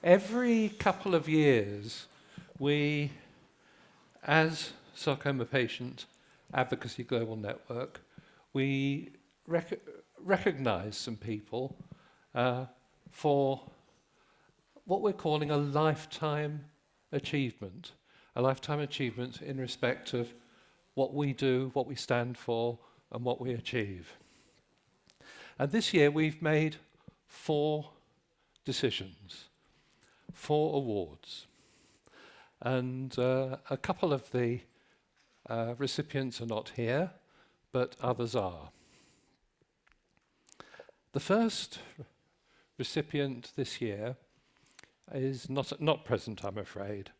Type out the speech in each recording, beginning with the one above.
Every couple of years, we, as Sarcoma Patient Advocacy Global Network, we recognize some people for what we're calling a lifetime achievement in respect of what we do, what we stand for, and what we achieve. And this year we've made 4 decisions, 4 awards. And a couple of the recipients are not here, but others are. The first recipient this year is not present, I'm afraid.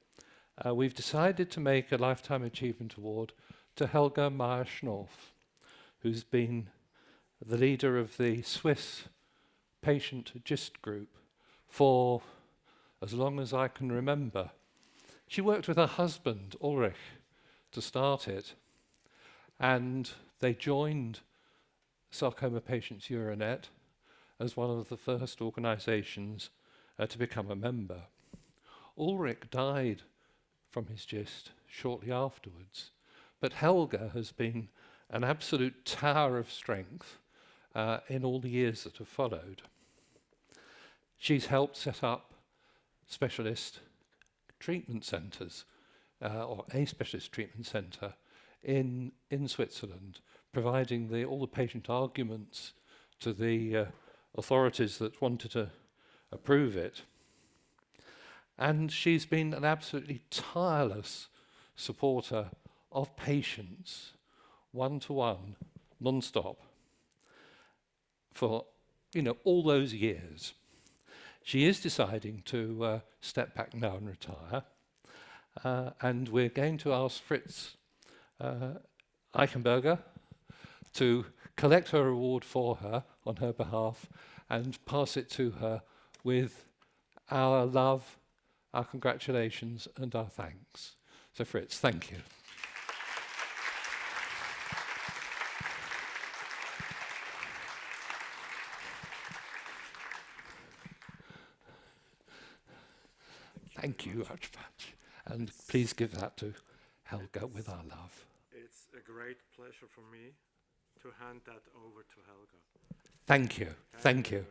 We've decided to make a Lifetime Achievement Award to Helga Meier-Schnorf, who's been the leader of the Swiss patient GIST group for as long as I can remember. She worked with her husband, Ulrich, to start it, and they joined Sarcoma Patients Euronet as one of the first organizations to become a member. Ulrich died from his GIST shortly afterwards, but Helga has been an absolute tower of strength in all the years that have followed. She's helped set up specialist treatment centres, or a specialist treatment centre in Switzerland, providing all the patient arguments to the authorities that wanted to approve it. And she's been an absolutely tireless supporter of patients, one-to-one, non-stop, for all those years. She is deciding to step back now and retire, and we're going to ask Fritz Eichenberger to collect her award for her on her behalf and pass it to her with our love, our congratulations, and our thanks. So Fritz, thank you. Thank you very much. And please give that to Helga with our love. It's a great pleasure for me to hand that over to Helga. Thank you. Thank you.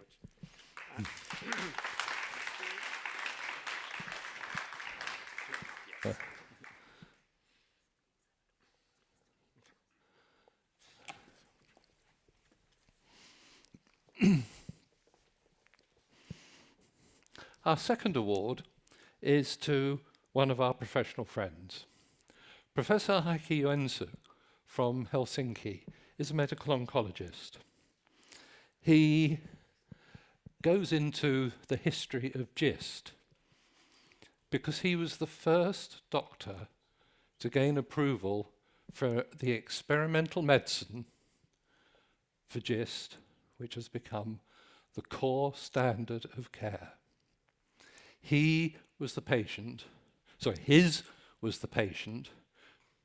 Our second award is to one of our professional friends. Professor Heikki Joensuu from Helsinki is a medical oncologist. He goes into the history of GIST because he was the first doctor to gain approval for the experimental medicine for GIST, which has become the core standard of care. His was the patient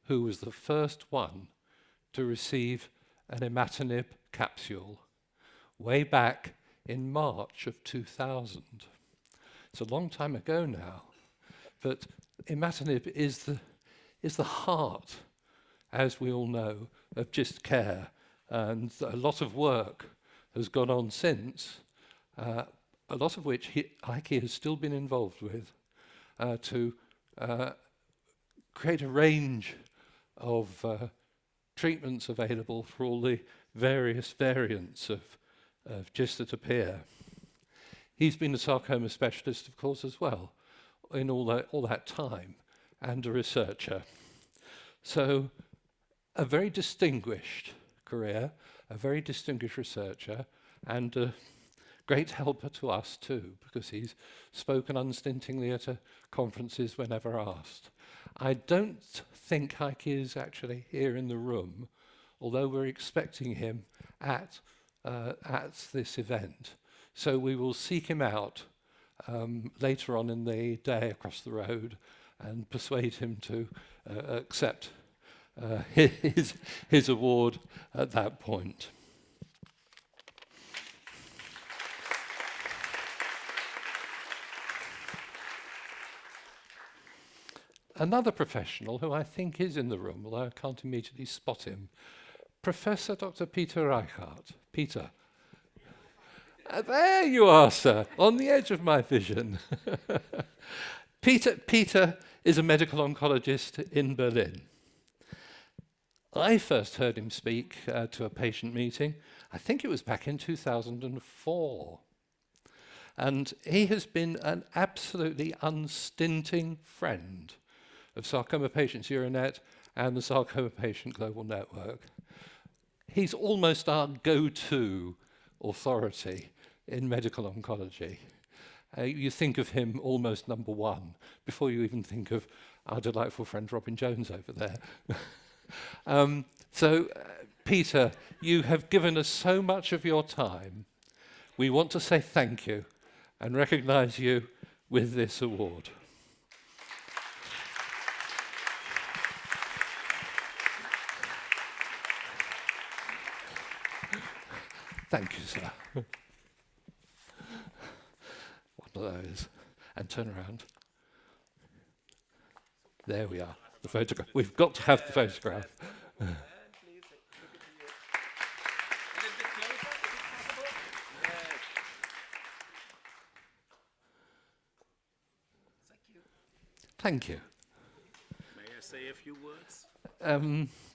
who was the first one to receive an imatinib capsule way back in March of 2000. It's a long time ago now, but imatinib is the heart, as we all know, of GIST care, and a lot of work has gone on since, a lot of which Heikki has still been involved with, to create a range of treatments available for all the various variants of GIST that appear. He's been a sarcoma specialist, of course, as well, in all that time, and a researcher. So a very distinguished career, a very distinguished researcher, and a great helper to us too, because he's spoken unstintingly at conferences whenever asked. I don't think Heikki is actually here in the room, although we're expecting him at this event. So we will seek him out later on in the day across the road and persuade him to accept his award at that point. another professional who I think is in the room, although I can't immediately spot him, Professor Dr. Peter Reichardt. Peter. There you are, sir, on the edge of my vision. Peter is a medical oncologist in Berlin. I first heard him speak to a patient meeting, I think it was back in 2004. And he has been an absolutely unstinting friend of Sarcoma Patients Euronet and the Sarcoma Patient Global Network. He's almost our go-to authority in medical oncology. You think of him almost number one before you even think of our delightful friend Robin Jones over there. Peter, you have given us so much of your time. We want to say thank you and recognize you with this award. Thank you, sir. One of those. And turn around. There we are, the photograph. We've got to have the photograph. Thank you. May I say a few words?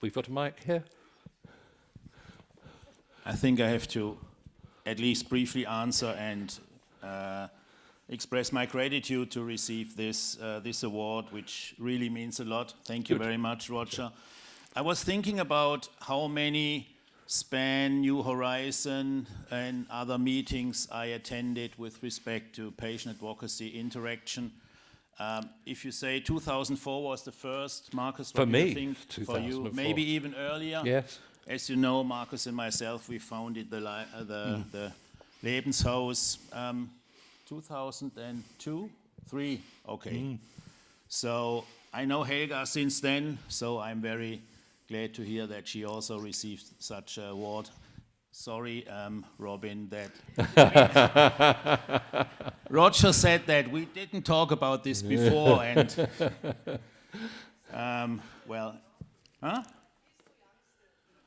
We've got a mic here. I think I have to at least briefly answer and express my gratitude to receive this award, which really means a lot. Thank you very much, Roger. I was thinking about how many SPAGN, New Horizon, and other meetings I attended with respect to patient advocacy interaction. If you say 2004 was the first, Markus, for me, I think, for you, maybe even earlier. Yes. As you know, Markus and myself, we founded the Lebenshaus 2002, 3, okay. So I know Helga since then, so I'm very glad to hear that she also received such an award. Sorry, Robin, that Roger said that we didn't talk about this before, and well, huh?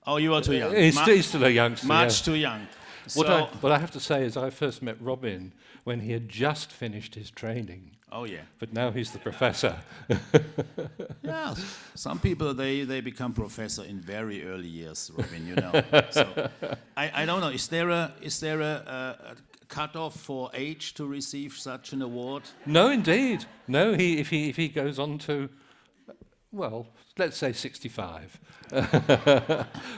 Oh, you are too young. He's still a youngster. Much too young. What I have to say is I first met Robin when he had just finished his training. Oh, yeah. But now he's the professor. Yeah, some people, they become professor in very early years, Robin, you know. So I don't know, is there a cutoff for age to receive such an award? No, indeed. No, if he goes on to, well, let's say 65,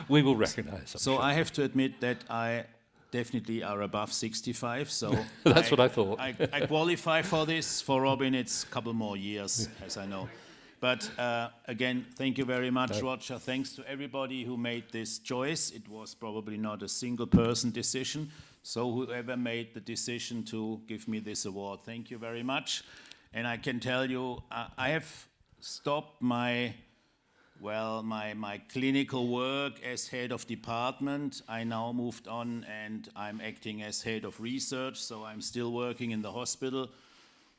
we will recognize him. So I have to admit that I definitely are above 65, so that's what I thought. I qualify for this. For Robin, it's a couple more years, as I know. But again, thank you very much, Roger. Thanks to everybody who made this choice. It was probably not a single person decision. So whoever made the decision to give me this award, thank you very much. And I can tell you, I have stopped my clinical work as head of department. I now moved on and I'm acting as head of research, so I'm still working in the hospital.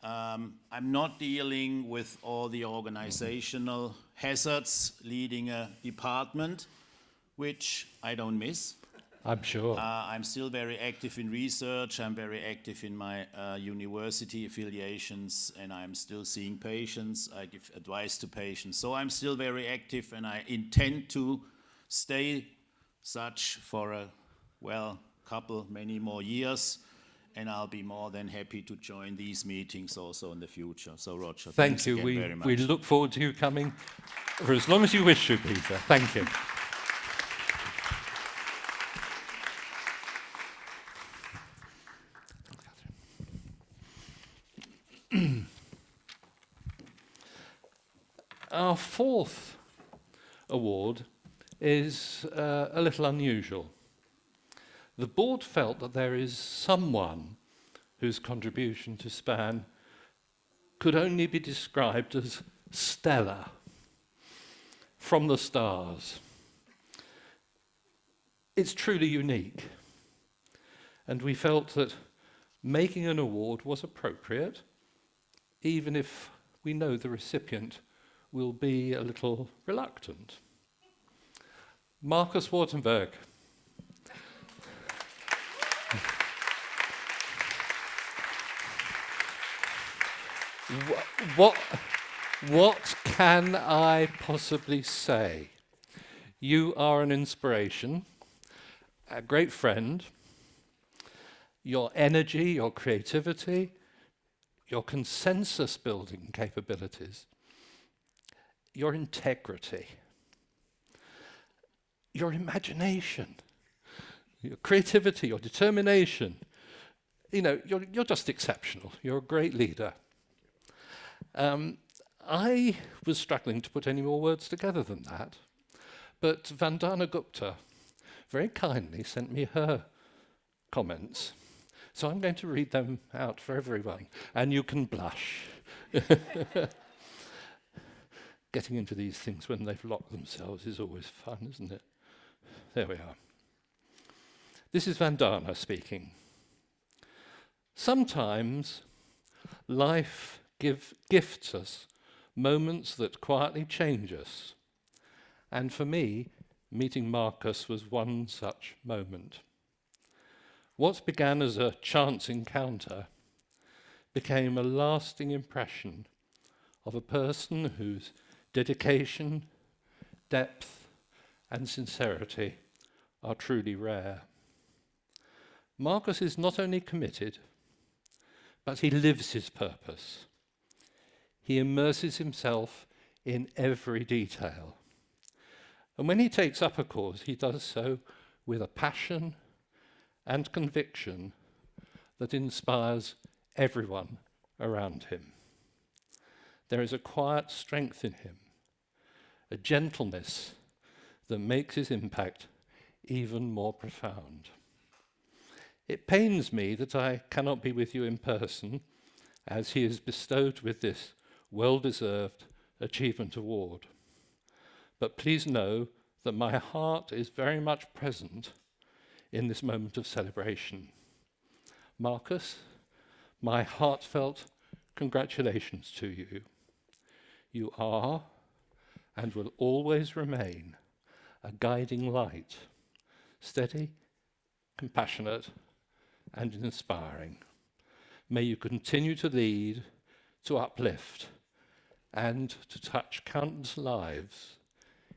I'm not dealing with all the organizational hazards leading a department, which I don't miss. I'm sure. I'm still very active in research. I'm very active in my university affiliations, and I'm still seeing patients. I give advice to patients. So I'm still very active, and I intend to stay such for many more years. And I'll be more than happy to join these meetings also in the future. So, Roger, thank you. Very much. We look forward to you coming for as long as you wish to, Peter. Thank you. Our fourth award is a little unusual. The board felt that there is someone whose contribution to SPAGN could only be described as stellar, from the stars. It's truly unique, and we felt that making an award was appropriate, even if we know the recipient will be a little reluctant. Markus Wartenberg. What can I possibly say? You are an inspiration, a great friend. Your energy, your creativity, your consensus building capabilities, your integrity, your imagination, your creativity, your determination. You're just exceptional. You're a great leader. I was struggling to put any more words together than that, but Vandana Gupta very kindly sent me her comments. So I'm going to read them out for everyone, and you can blush. Getting into these things when they've locked themselves is always fun, isn't it? There we are. This is Vandana speaking. Sometimes life gifts us moments that quietly change us. And for me, meeting Markus was one such moment. What began as a chance encounter became a lasting impression of a person whose dedication, depth, and sincerity are truly rare. Markus is not only committed, but he lives his purpose. He immerses himself in every detail. And when he takes up a cause, he does so with a passion and conviction that inspires everyone around him. There is a quiet strength in him, a gentleness that makes his impact even more profound. It pains me that I cannot be with you in person, as he is bestowed with this well-deserved Achievement Award. But please know that my heart is very much present in this moment of celebration. Markus, my heartfelt congratulations to you. You are and will always remain a guiding light, steady, compassionate, and inspiring. May you continue to lead, to uplift, and to touch countless lives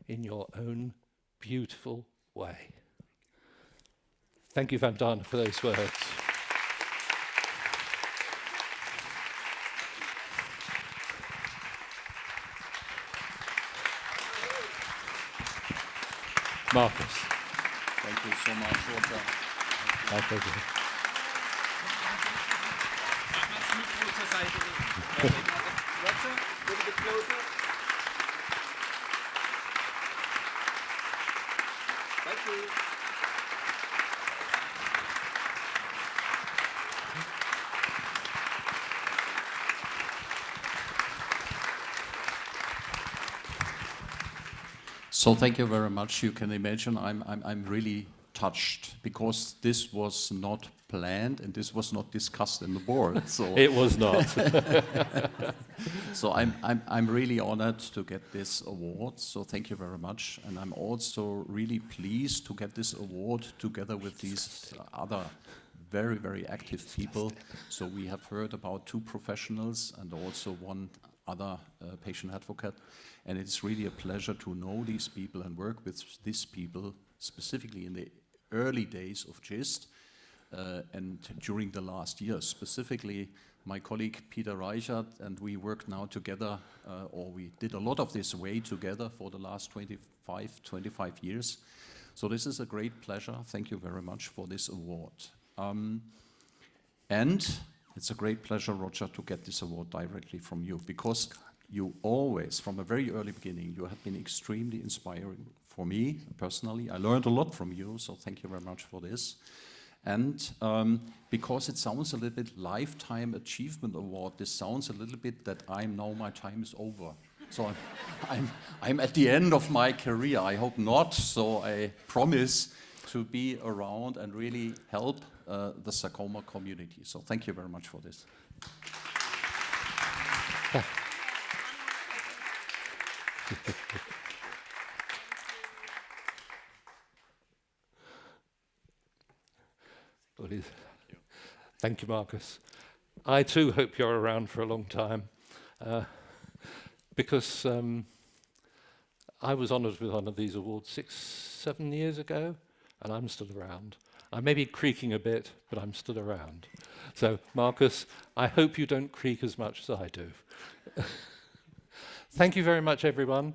in your own beautiful way. Thank you, Vandana, for those words. Markus. Thank you so much, Roger. My pleasure. Roger, a little bit closer. Thank you. So thank you very much. You can imagine I'm really touched, because this was not planned and this was not discussed in the board. So It was not. so I'm really honored to get this award. So thank you very much. And I'm also really pleased to get this award together with these other very, very active people. So we have heard about 2 professionals and also 1 other patient advocate. And it's really a pleasure to know these people and work with these people, specifically in the early days of GIST and during the last years. Specifically, my colleague Peter Reichardt and we work now together, or we did a lot of this way together for the last 25 years. So this is a great pleasure. Thank you very much for this award. And it's a great pleasure, Roger, to get this award directly from you, because you always, from a very early beginning, you have been extremely inspiring for me personally. I learned a lot from you, so thank you very much for this. And because it sounds a little bit Lifetime Achievement Award, this sounds a little bit that my time is over. So I'm at the end of my career. I hope not. So I promise to be around and really help the sarcoma community. So thank you very much for this. Well, thank you, Markus. I too hope you're around for a long time, because I was honoured with one of these awards 6-7 years ago, and I'm still around. I may be creaking a bit, but I'm still around. So, Markus, I hope you don't creak as much as I do. Thank you very much, everyone.